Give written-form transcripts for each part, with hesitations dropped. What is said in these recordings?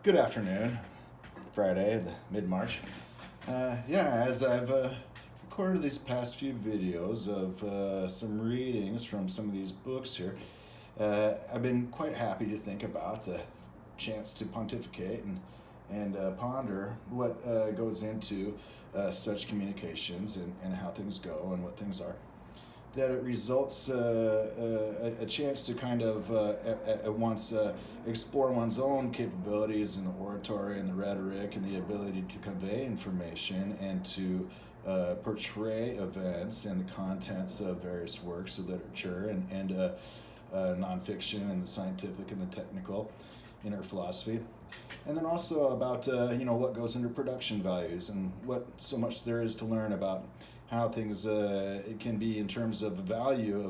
Good afternoon, Friday, mid-March. As I've recorded these past few videos of some readings from some of these books here, I've been quite happy to think about the chance to pontificate and ponder what goes into such communications and how things go and what things are. That it results a chance to kind of at once explore one's own capabilities in the oratory and the rhetoric and the ability to convey information and to portray events and the contents of various works of literature and nonfiction and the scientific and the technical inner philosophy. And then also about what goes into production values and what so much there is to learn about how things it can be in terms of the value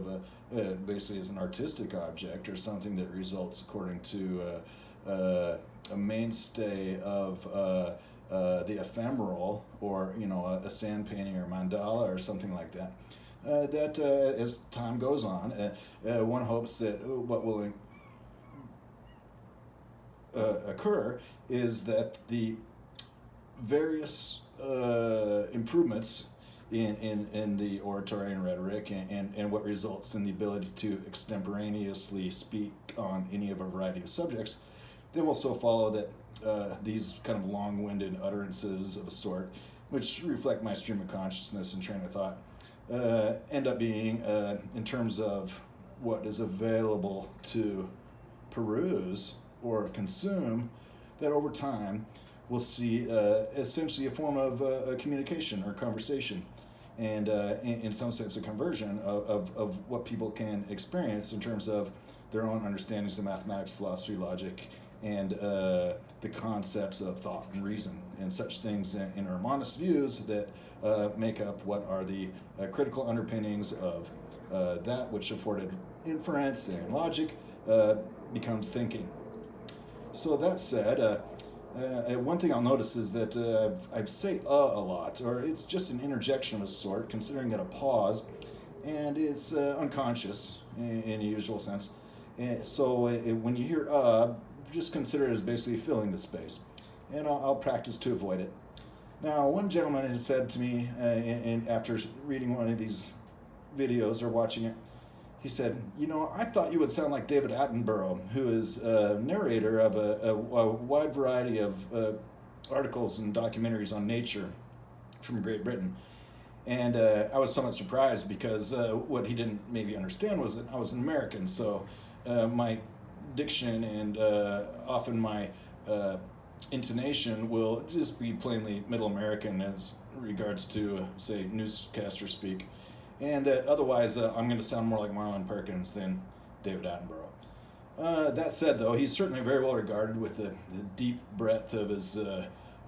of basically as an artistic object or something that results according to a mainstay of the ephemeral, or a sand painting or mandala or something like that. That as time goes on, one hopes that what will occur is that the various improvements in the oratory and rhetoric and what results in the ability to extemporaneously speak on any of a variety of subjects, then will so follow that these kind of long-winded utterances of a sort, which reflect my stream of consciousness and train of thought, end up being, in terms of what is available to peruse or consume, that over time we'll see essentially a form of communication or conversation, and in some sense a conversion of what people can experience in terms of their own understandings of mathematics, philosophy, logic, and the concepts of thought and reason, and such things in our monist views that make up what are the critical underpinnings of that which afforded inference and logic becomes thinking. So that said, one thing I'll notice is that I say a lot, or it's just an interjection of a sort, considering it a pause, and it's unconscious in a usual sense. So when you hear just consider it as basically filling the space, and I'll practice to avoid it. Now, one gentleman has said to me, after reading one of these videos or watching it, he said, I thought you would sound like David Attenborough, who is a narrator of a wide variety of articles and documentaries on nature from Great Britain. And I was somewhat surprised because what he didn't maybe understand was that I was an American. So my diction and often my intonation will just be plainly Middle American as regards to, say, newscaster speak. And otherwise, I'm going to sound more like Marlon Perkins than David Attenborough. That said, though, he's certainly very well regarded with the deep breadth of his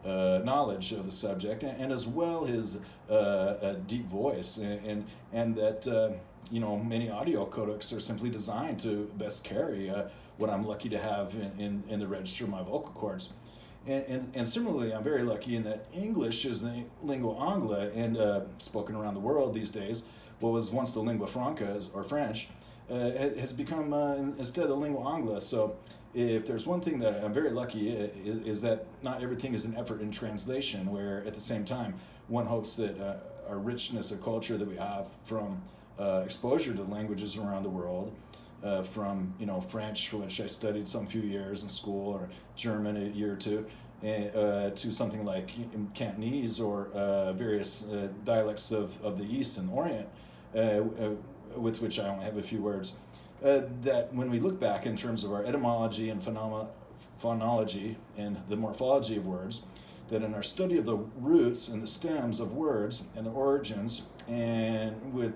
knowledge of the subject, and as well his deep voice, and that many audio codecs are simply designed to best carry what I'm lucky to have in the register of my vocal cords. And similarly, I'm very lucky in that English is the lingua angla and spoken around the world these days. What was once the lingua franca, or French, has become instead the lingua angla. So if there's one thing that I'm very lucky is that not everything is an effort in translation, where at the same time one hopes that our richness of culture that we have from exposure to languages around the world, from French, which I studied some few years in school, or German a year or two, to something like Cantonese or various dialects of the East and Orient, with which I only have a few words. That when we look back in terms of our etymology and phonology and the morphology of words, that in our study of the roots and the stems of words and the origins, and with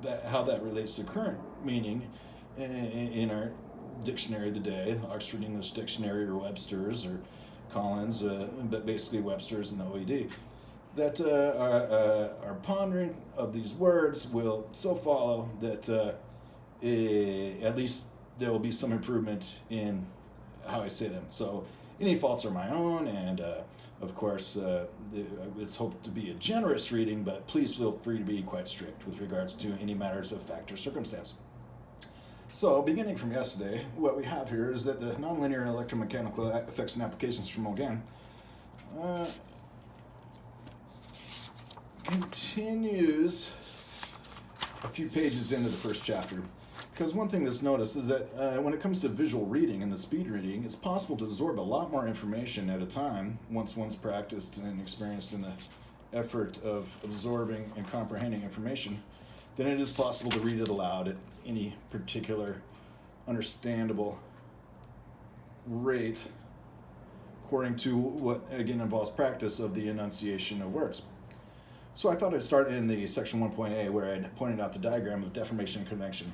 that, how that relates to current meaning in our dictionary of the day, Oxford English Dictionary or Webster's or Collins, but basically Webster's and the OED, that our pondering of these words will so follow that at least there will be some improvement in how I say them. So any faults are my own, and of course it's hoped to be a generous reading, but please feel free to be quite strict with regards to any matters of fact or circumstance. So, beginning from yesterday, what we have here is that the nonlinear electromechanical effects and applications from Maugin continues a few pages into the first chapter. Because one thing that's noticed is that when it comes to visual reading and the speed reading, it's possible to absorb a lot more information at a time once one's practiced and experienced in the effort of absorbing and comprehending information than it is possible to read it aloud at any particular understandable rate, according to what again involves practice of the enunciation of words. So I thought I'd start in the section 1.a where I'd pointed out the diagram of deformation and convection.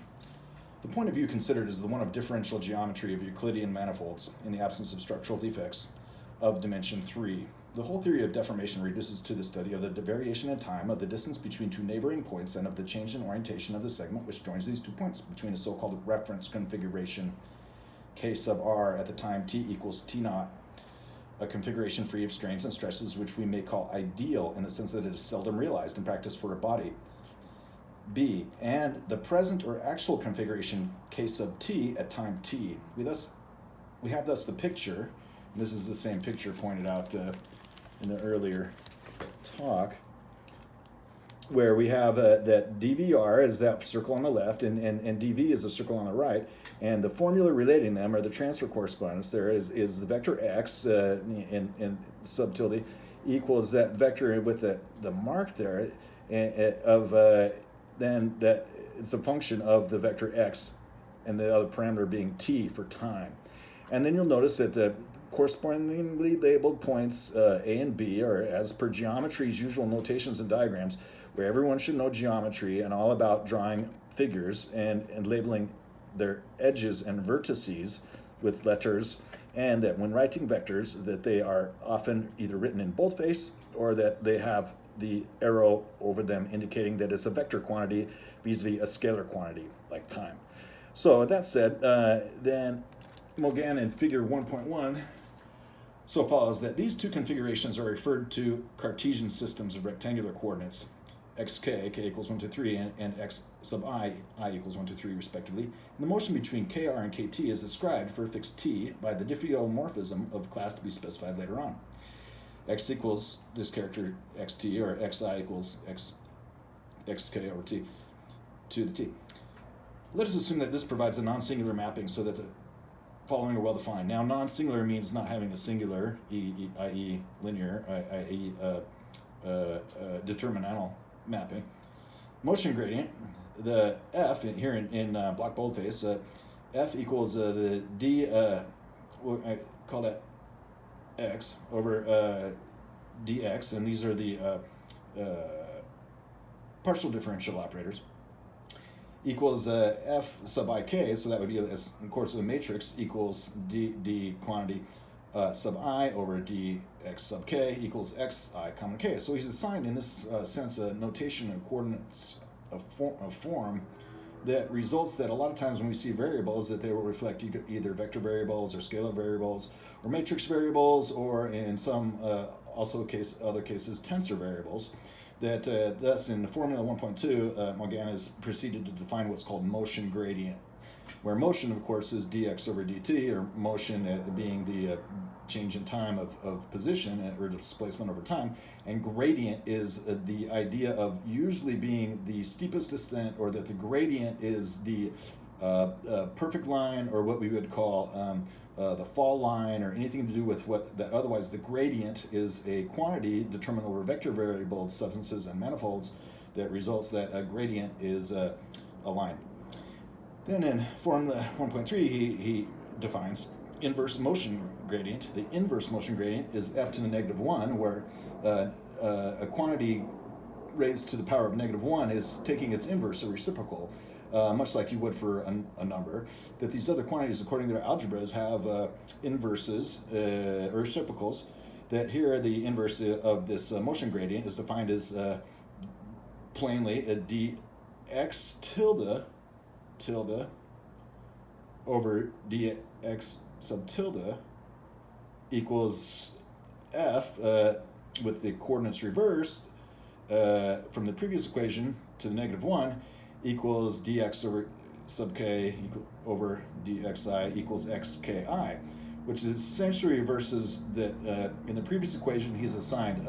The point of view considered is the one of differential geometry of Euclidean manifolds in the absence of structural defects of dimension 3. The whole theory of deformation reduces to the study of the variation in time of the distance between two neighboring points and of the change in orientation of the segment which joins these 2 points between a so-called reference configuration K sub r at the time t equals t naught, a configuration free of strains and stresses which we may call ideal in the sense that it is seldom realized in practice for a body. B, and the present or actual configuration K sub t at time t. We have thus the picture, and this is the same picture pointed out in the earlier talk, where we have that dvr is that circle on the left and dv is the circle on the right, and the formula relating them, or the transfer correspondence there, is the vector x in sub tilde equals that vector with the mark there of then that it's a function of the vector x and the other parameter being t for time. And then you'll notice that the correspondingly labeled points A and B are as per geometry's usual notations and diagrams, where everyone should know geometry and all about drawing figures and labeling their edges and vertices with letters, and that when writing vectors that they are often either written in boldface or that they have the arrow over them indicating that it's a vector quantity vis-a-vis a scalar quantity like time. So that said, then Maugin in figure 1.1 so follows that these two configurations are referred to Cartesian systems of rectangular coordinates, xk, k equals 1, 2, 3, and x sub I equals 1, 2, 3, respectively. And the motion between kr and kt is described for a fixed t by the diffeomorphism of class to be specified later on. X equals this character xt, or xi equals xk over t to the t. Let us assume that this provides a non-singular mapping so that the following are well defined. Now, non-singular means not having a singular, i.e. linear, i.e. Determinantal mapping. Motion gradient, the f here in block boldface, f equals the d, I call that x over dx, and these are the partial differential operators, equals f sub ik, so that would be, as in course of the matrix, equals d quantity sub I over dx sub k equals xi comma k. So he's assigned in this sense a notation of coordinates of form that results that a lot of times when we see variables that they will reflect either vector variables or scalar variables or matrix variables, or in some other cases tensor variables. That thus in Formula 1.2, Maugin has proceeded to define what's called motion gradient, where motion, of course, is dx over dt, or motion being the change in time of position or displacement over time, and gradient is the idea of usually being the steepest descent, or that the gradient is the perfect line, or what we would call the fall line, or anything to do with what that otherwise the gradient is a quantity determined over vector variable substances and manifolds that results that a gradient is a line. Then in Formula 1.3 he defines inverse motion gradient. The inverse motion gradient is f to the negative 1, where a quantity raised to the power of negative 1 is taking its inverse or reciprocal, much like you would for a number. That these other quantities, according to their algebras, have inverses or reciprocals. That here the inverse of this motion gradient is defined as plainly a dx tilde over dx sub tilde equals f with the coordinates reversed from the previous equation to the negative 1 equals dx over sub k over dxi equals xki, which essentially reverses that in the previous equation he's assigned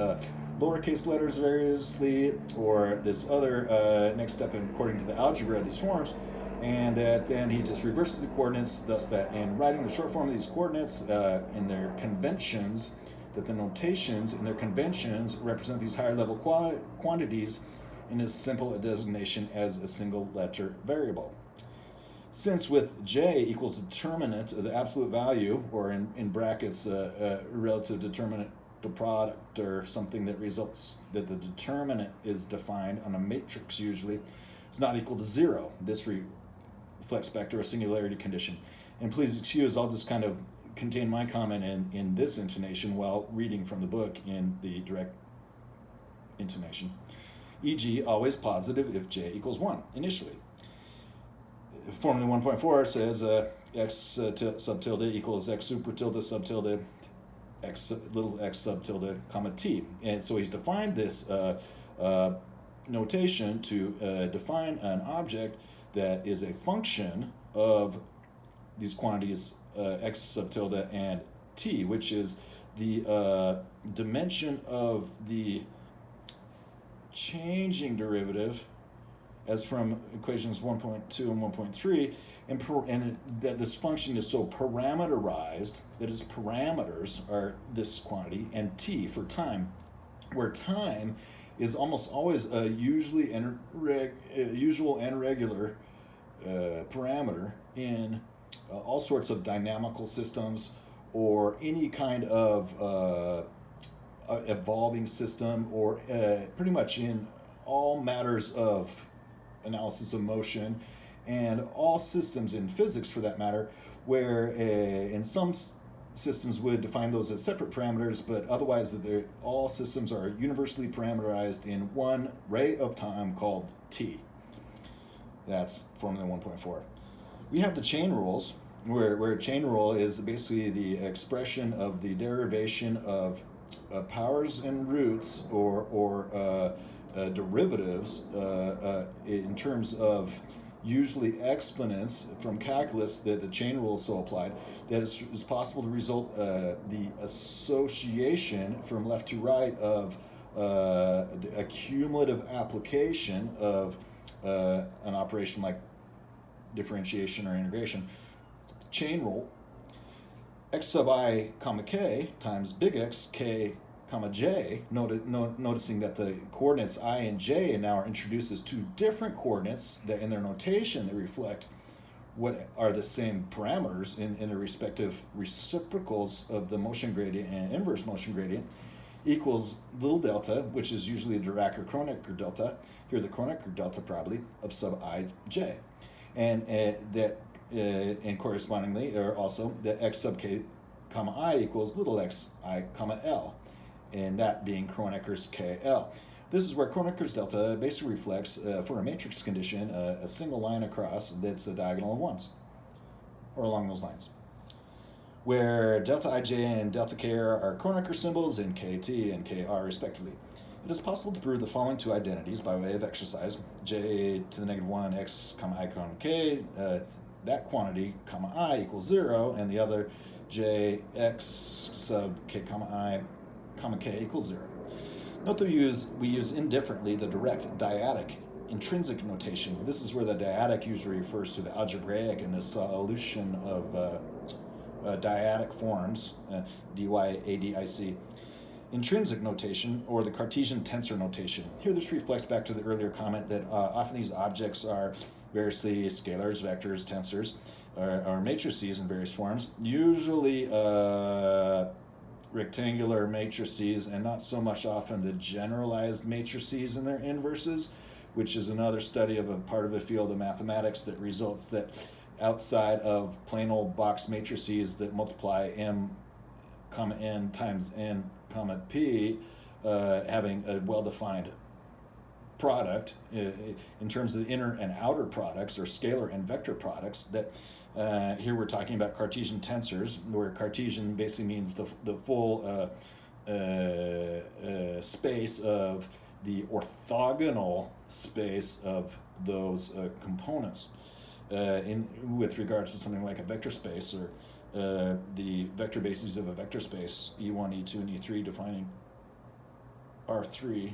lowercase letters variously, or this other next step according to the algebra of these forms, and that then he just reverses the coordinates, thus that in writing the short form of these coordinates in their conventions, that the notations in their conventions represent these higher level quantities in as simple a designation as a single letter variable. Since with j equals determinant of the absolute value, or in brackets relative determinant the product, or something that results that the determinant is defined on a matrix usually, is not equal to 0. This reflects back to our singularity condition. And please excuse, I'll just kind of contain my comment in this intonation while reading from the book in the direct intonation. E.g., always positive if j equals 1 initially. Formula 1.4 says x sub tilde equals x super tilde sub tilde x little x sub tilde comma t. And so he's defined this notation to define an object that is a function of these quantities x sub tilde and t, which is the dimension of the changing derivative as from equations 1.2 and 1.3, and that this function is so parameterized that its parameters are this quantity and t for time, where time is almost always a usual and regular parameter in all sorts of dynamical systems, or any kind of evolving system, or pretty much in all matters of analysis of motion, and all systems in physics for that matter, where in some systems would define those as separate parameters, but otherwise all systems are universally parameterized in one ray of time called t. That's Formula 1.4. We have the chain rules, where a chain rule is basically the expression of the derivation of powers and roots, or derivatives in terms of usually exponents from calculus, that the chain rule is so applied that it's possible to result the association from left to right of a cumulative application of an operation like differentiation or integration. Chain rule, x sub I comma k times big X k comma j, noticing that the coordinates I and j now are introduced as two different coordinates that in their notation they reflect what are the same parameters in their respective reciprocals of the motion gradient and inverse motion gradient, equals little delta, which is usually a Dirac or Kronecker delta, here the Kronecker delta probably, of sub I j. And and correspondingly, or also that x sub k comma I equals little x I comma L, and that being Kronecker's KL. This is where Kronecker's delta basically reflects, for a matrix condition, a single line across that's a diagonal of ones, or along those lines. Where delta ij and delta kr are Kronecker symbols in kt and kr respectively. It is possible to prove the following two identities by way of exercise. J to the negative 1 x comma I comma k, that quantity comma I equals 0, and the other j x sub k comma I comma k equals 0. Note that we use indifferently the direct dyadic intrinsic notation. This is where the dyadic usually refers to the algebraic and the solution of dyadic forms, dy, adic. Intrinsic notation, or the Cartesian tensor notation. Here this reflects back to the earlier comment that often these objects are variously scalars, vectors, tensors, or matrices in various forms, usually rectangular matrices, and not so much often the generalized matrices in their inverses, which is another study of a part of a field of mathematics that results that outside of plain old box matrices that multiply m comma n times n comma p, having a well-defined product in terms of the inner and outer products, or scalar and vector products, that here we're talking about Cartesian tensors, where Cartesian basically means the full space of the orthogonal space of those components. with regards to something like a vector space or the vector bases of a vector space, E1, E2, and E3 defining R3.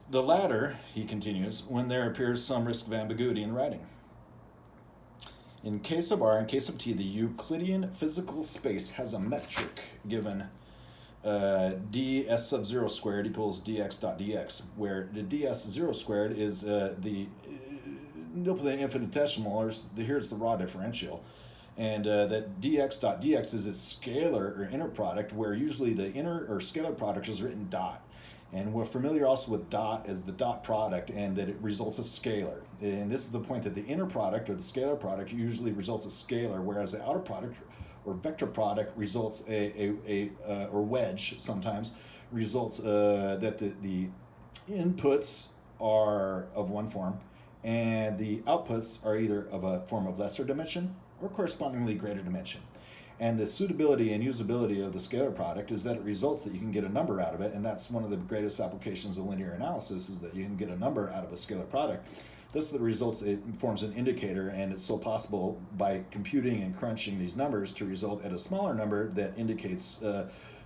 The latter, he continues, when there appears some risk of ambiguity in writing. In case of R, in case of T, the Euclidean physical space has a metric given ds sub 0 squared equals dx dot dx, where the ds 0 squared is the nilpotent infinitesimal, or here's the raw differential, and that dx dot dx is a scalar or inner product, where usually the inner or scalar product is written dot. And we're familiar also with dot as the dot product, and that it results a scalar. And this is the point that the inner product or the scalar product usually results a scalar, whereas the outer product or vector product results or wedge sometimes results that the inputs are of one form and the outputs are either of a form of lesser dimension or correspondingly greater dimension. And the suitability and usability of the scalar product is that it results that you can get a number out of it, and that's one of the greatest applications of linear analysis, is that you can get a number out of a scalar product. This is the results, it forms an indicator, and it's so possible by computing and crunching these numbers to result at a smaller number that indicates,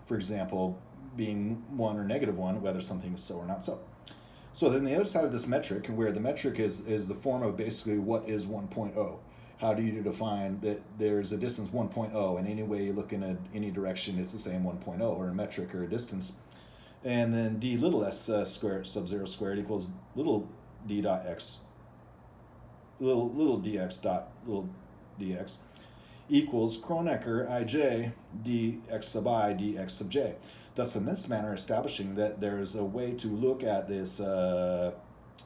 for example, being 1 or -1, whether something is so or not so. So then the other side of this metric, where the metric is the form of basically what is 1.0. How do you define that there's a distance 1.0, and any way you look in any direction, it's the same 1.0, or a metric or a distance. And then d little s squared sub 0 squared equals little d dot x, little dx dot little dx equals Kronecker ij dx sub I dx sub j. Thus, in this manner, establishing that there's a way to look at this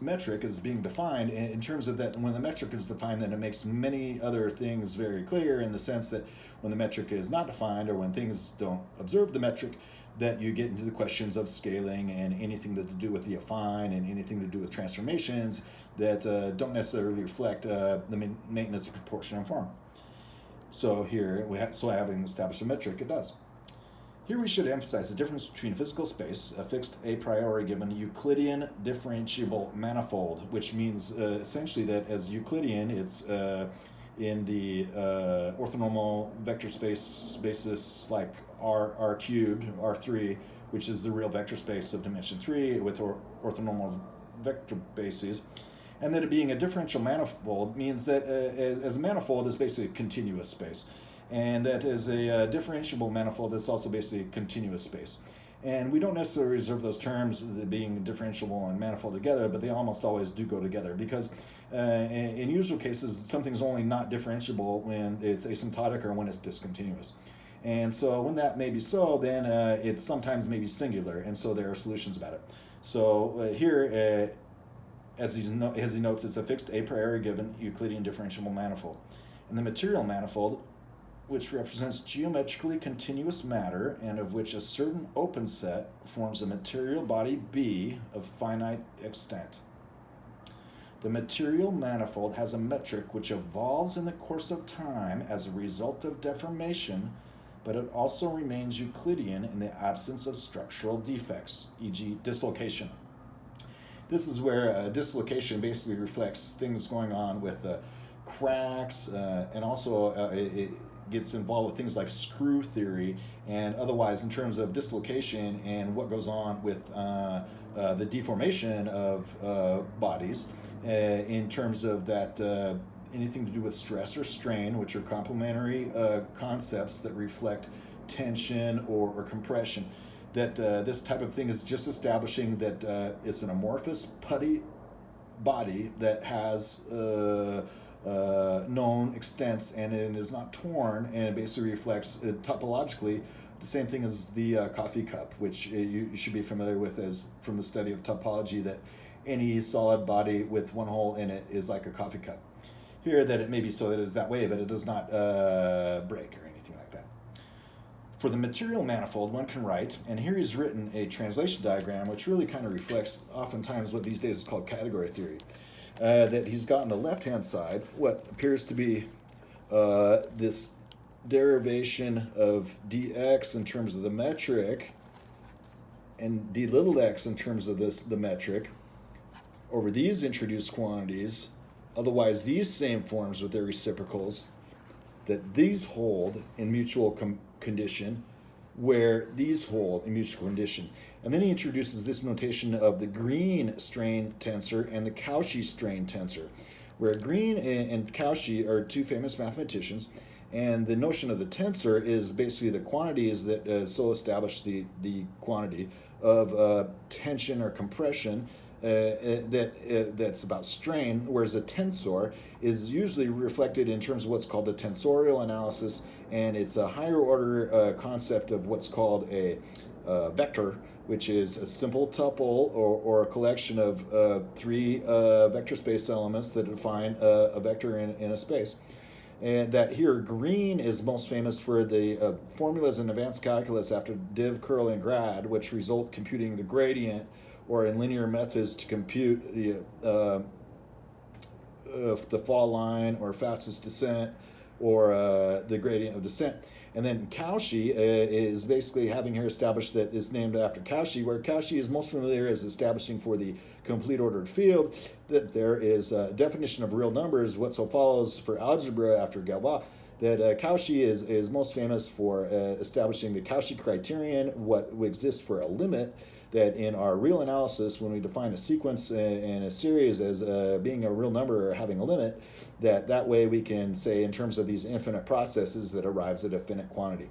metric is being defined in terms of that when the metric is defined, then it makes many other things very clear, in the sense that when the metric is not defined, or when things don't observe the metric, that you get into the questions of scaling and anything that to do with the affine and anything to do with transformations that don't necessarily reflect the maintenance of proportion and form. So here, having established a metric, it does. Here we should emphasize the difference between physical space, a fixed a priori given Euclidean differentiable manifold, which means essentially that as Euclidean, it's in the orthonormal vector space basis like R cubed, R3, which is the real vector space of dimension 3 with orthonormal vector bases. And that it being a differential manifold means that as a manifold is basically a continuous space. And that is a differentiable manifold that's also basically a continuous space. And we don't necessarily reserve those terms, being differentiable and manifold together, but they almost always do go together, because in usual cases, something's only not differentiable when it's asymptotic or when it's discontinuous. And so when that may be so, then it's sometimes maybe singular, and so there are solutions about it. So here, as he notes, it's a fixed a priori given Euclidean differentiable manifold. And the material manifold, which represents geometrically continuous matter and of which a certain open set forms a material body B of finite extent. The material manifold has a metric which evolves in the course of time as a result of deformation, but it also remains Euclidean in the absence of structural defects, e.g. dislocation. This is where dislocation basically reflects things going on with cracks, and also it gets involved with things like screw theory and otherwise in terms of dislocation and what goes on with the deformation of bodies in terms of that anything to do with stress or strain, which are complementary concepts that reflect tension or compression. That this type of thing is just establishing that it's an amorphous putty body that has known extents and it is not torn, and it basically reflects topologically the same thing as the coffee cup, which you should be familiar with as from the study of topology, that any solid body with one hole in it is like a coffee cup. Here that it may be so that it is that way, but it does not break or anything like that. For the material manifold, one can write, and here he's written a translation diagram which really kind of reflects oftentimes what these days is called category theory. That he's got on the left-hand side what appears to be this derivation of dx in terms of the metric and d little x in terms of the metric over these introduced quantities Otherwise, these same forms with their reciprocals, that these hold in mutual condition, where these hold in mutual condition. And then he introduces this notation of the Green strain tensor and the Cauchy strain tensor, where Green and Cauchy are two famous mathematicians, and the notion of the tensor is basically the quantities that so establish the quantity of tension or compression that's about strain, whereas a tensor is usually reflected in terms of what's called a tensorial analysis, and it's a higher order concept of what's called a vector, which is a simple tuple or a collection of three vector space elements that define a vector in a space. And that here, Green is most famous for the formulas in advanced calculus after div, curl, and grad, which result computing the gradient, or in linear methods to compute the fall line or fastest descent, or the gradient of descent. And then Cauchy is basically having here established that is named after Cauchy, where Cauchy is most familiar as establishing for the complete ordered field that there is a definition of real numbers, what so follows for algebra after Galois, that Cauchy is most famous for establishing the Cauchy criterion, what exists for a limit, that in our real analysis, when we define a sequence and a series as being a real number or having a limit, that way we can say in terms of these infinite processes that arrives at a finite quantity.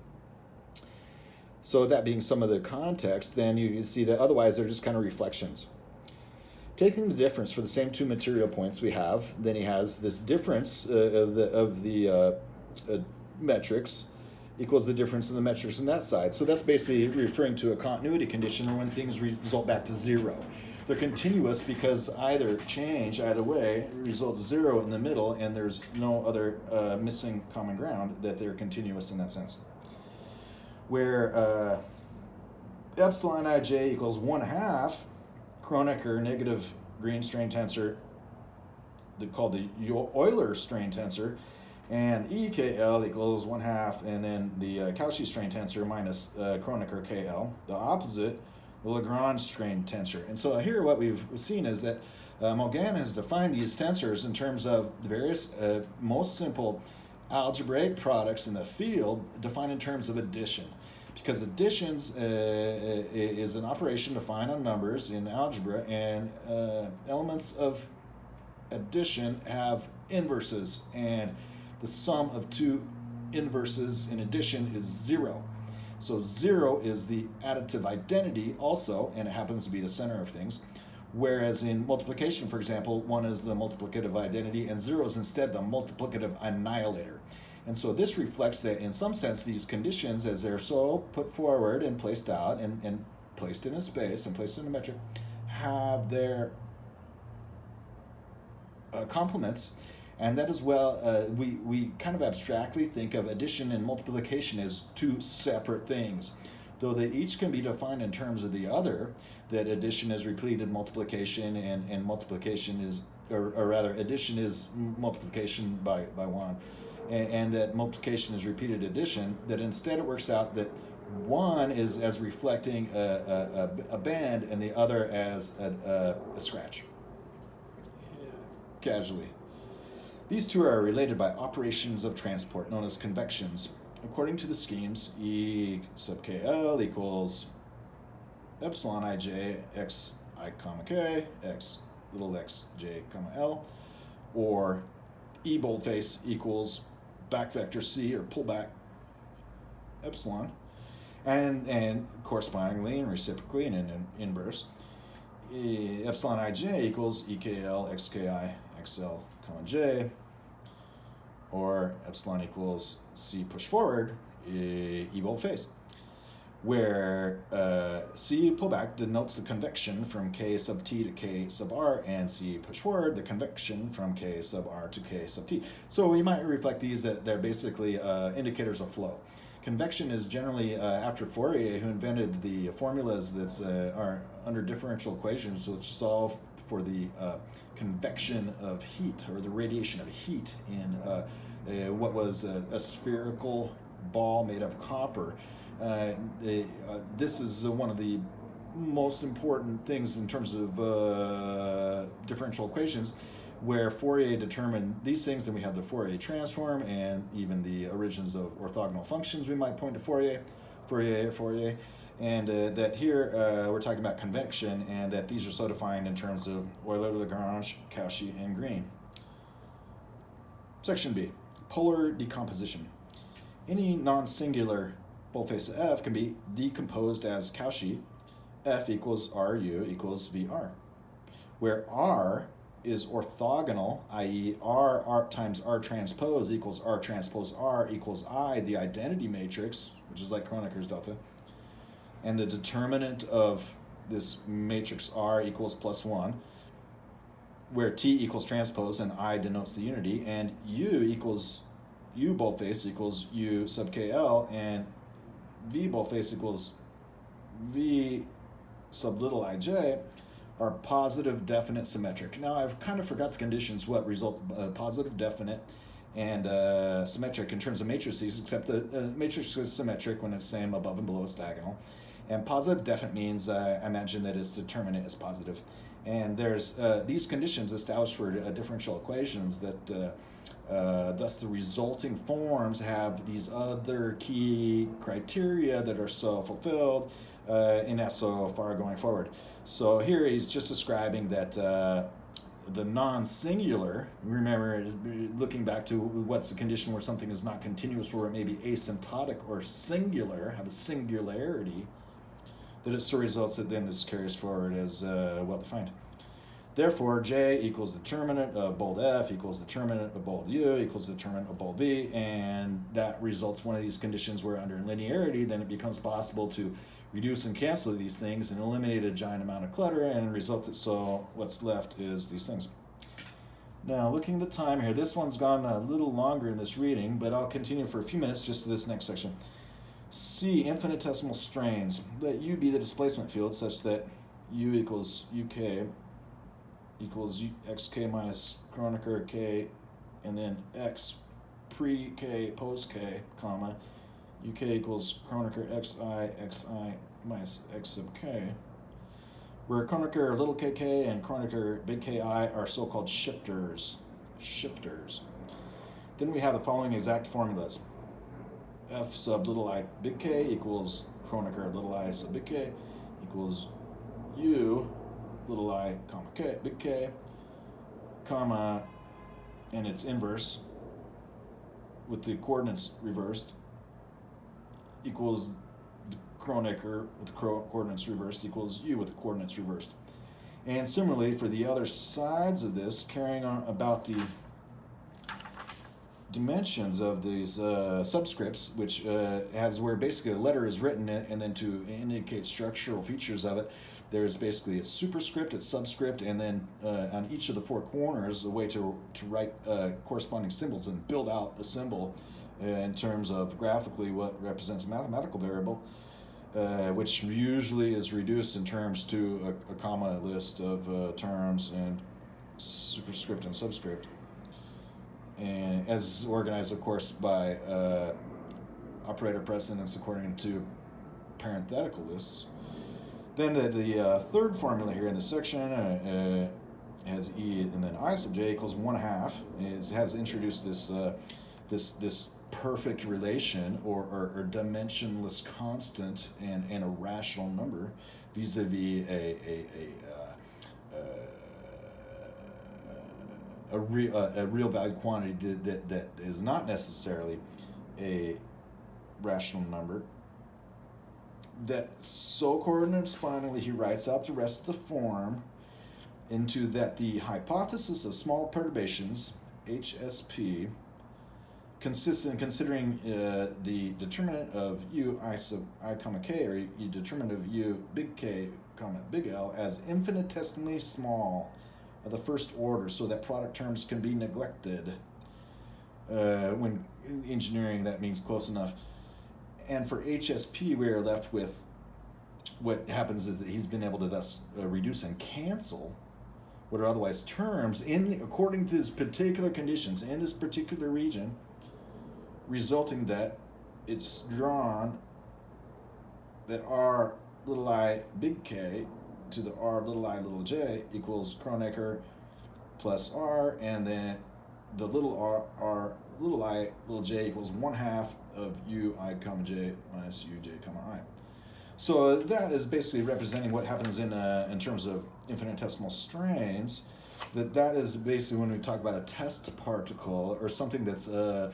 So that being some of the context, then you can see that otherwise they're just kind of reflections. Taking the difference for the same two material points we have, then he has this difference of the metrics equals the difference in the metrics on that side. So that's basically referring to a continuity condition, or when things result back to zero. They're continuous because either change, either way, results zero in the middle, and there's no other missing common ground, that they're continuous in that sense. Where epsilon ij equals 1/2 Kronecker negative Green strain tensor, called the Euler strain tensor, and EKL equals 1/2, and then the Cauchy strain tensor minus Kronecker KL. The opposite, the Lagrange strain tensor. And so here what we've seen is that Maugin has defined these tensors in terms of the various most simple algebraic products in the field, defined in terms of addition. Because additions is an operation defined on numbers in algebra, and elements of addition have inverses, and the sum of two inverses in addition is zero. So zero is the additive identity also, and it happens to be the center of things. Whereas in multiplication, for example, one is the multiplicative identity, and zero is instead the multiplicative annihilator. And so this reflects that in some sense these conditions, as they're so put forward and placed out and placed in a space and placed in a metric, have their complements. And that as well, we kind of abstractly think of addition and multiplication as two separate things, though they each can be defined in terms of the other, that addition is repeated multiplication, and multiplication is, or rather addition is multiplication by one, and that multiplication is repeated addition, that instead it works out that one is as reflecting a band and the other as a scratch, casually. These two are related by operations of transport known as convections. According to the schemes, E sub KL equals epsilon ij x I comma k x little x j comma L, or E boldface equals back vector C, or pullback epsilon, and correspondingly and reciprocally and in inverse, epsilon ij equals EKL xki xl comma j, or epsilon equals C push forward E boldface, where C pullback denotes the convection from K sub T to K sub R, and C push forward the convection from K sub R to K sub T. So we might reflect these that they're basically indicators of flow. Convection is generally after Fourier, who invented the formulas that are under differential equations, which solve for the convection of heat, or the radiation of heat in what was a spherical ball made of copper. This is one of the most important things in terms of differential equations, where Fourier determined these things, then we have the Fourier transform and even the origins of orthogonal functions. We might point to Fourier, and that here we're talking about convection, and that these are so defined in terms of Euler-Lagrange, Cauchy, and Green. Section B, polar decomposition. Any non-singular boldface of f can be decomposed as Cauchy, f equals ru equals vr, where r is orthogonal, i.e. r times r transpose equals r transpose r equals I, the identity matrix, which is like Kroneker's delta, and the determinant of this matrix R equals +1, where T equals transpose and I denotes the unity, and U equals U boldface equals U sub KL, and V boldface equals V sub little ij, are positive, definite, symmetric. Now I've kind of forgot the conditions what result positive, definite, and symmetric in terms of matrices, except the matrix is symmetric when it's same above and below its diagonal. And positive, definite means I imagine that its determinant is positive. And there's these conditions established for differential equations that thus the resulting forms have these other key criteria that are so fulfilled in S so far going forward. So here he's just describing that the non-singular, remember looking back to what's the condition where something is not continuous, where it may be asymptotic or singular, have a singularity, that it so results that then this carries forward as well defined. Therefore, J equals determinant of bold F equals determinant of bold U equals determinant of bold V, and that results one of these conditions where under linearity, then it becomes possible to reduce and cancel these things and eliminate a giant amount of clutter, and result that so what's left is these things. Now, looking at the time here, this one's gone a little longer in this reading, but I'll continue for a few minutes just to this next section. C, infinitesimal strains. Let U be the displacement field such that U equals UK equals xk minus Kronecker k, and then x pre-k post-k, comma, UK equals Kronecker xi minus x sub k, where Kronecker little kk and Kronecker big ki are so-called shifters. Then we have the following exact formulas. F sub little I big K equals Kronecker little I sub big K equals U little I comma K big K, comma, and its inverse with the coordinates reversed equals Kronecker with the coordinates reversed equals U with the coordinates reversed. And similarly for the other sides of this, carrying on about the dimensions of these subscripts, which has where basically a letter is written, and then to indicate structural features of it, there's basically a superscript, a subscript, and then on each of the four corners a way to write corresponding symbols and build out a symbol in terms of graphically what represents a mathematical variable, which usually is reduced in terms to a comma list of terms and superscript and subscript, and as organized, of course, by operator precedence according to parenthetical lists. Then the third formula here in this section has E and then I sub j equals 1/2. Has introduced this this perfect relation or dimensionless constant and a rational number vis-a-vis a real value quantity that is not necessarily a rational number. That so correspondingly he writes out the rest of the form into that the hypothesis of small perturbations, HSP, consists in considering the determinant of U I sub I comma k, or the determinant of U big K comma big L, as infinitesimally small of the first order, so that product terms can be neglected. When in engineering, that means close enough. And for HSP, we are left with what happens is that he's been able to thus reduce and cancel what are otherwise terms according to his particular conditions in this particular region, resulting that it's drawn that R little I big K to the R little I little j equals Kronecker plus r, and then the little r, little I, little j equals 1/2 of u I comma j minus u j comma I. So that is basically representing what happens in terms of infinitesimal strains. That is basically when we talk about a test particle or something that's of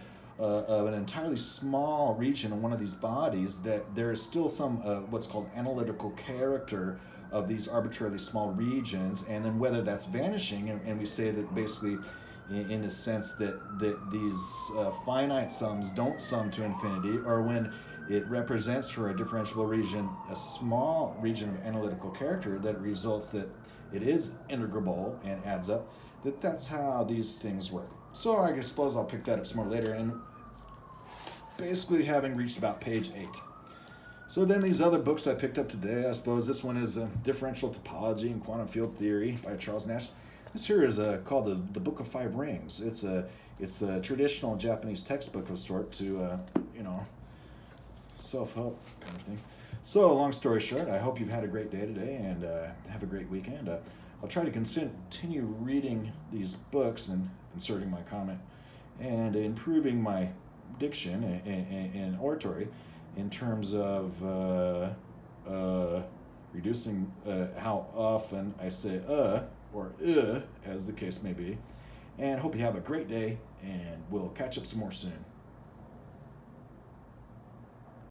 an entirely small region in one of these bodies, that there is still some what's called analytical character of these arbitrarily small regions, and then whether that's vanishing, and we say that basically in the sense that these finite sums don't sum to infinity, or when it represents for a differentiable region a small region of analytical character that results that it is integrable and adds up, that's how these things work. So I suppose I'll pick that up some more later, and basically having reached about page 8. So then these other books I picked up today, I suppose this one is Differential Topology and Quantum Field Theory by Charles Nash. This here is called the Book of Five Rings. It's a traditional Japanese textbook of sort to self-help kind of thing. So long story short, I hope you've had a great day today and have a great weekend. I'll try to continue reading these books and inserting my comment and improving my diction and oratory in terms of reducing how often I say or as the case may be. And hope you have a great day, and we'll catch up some more soon.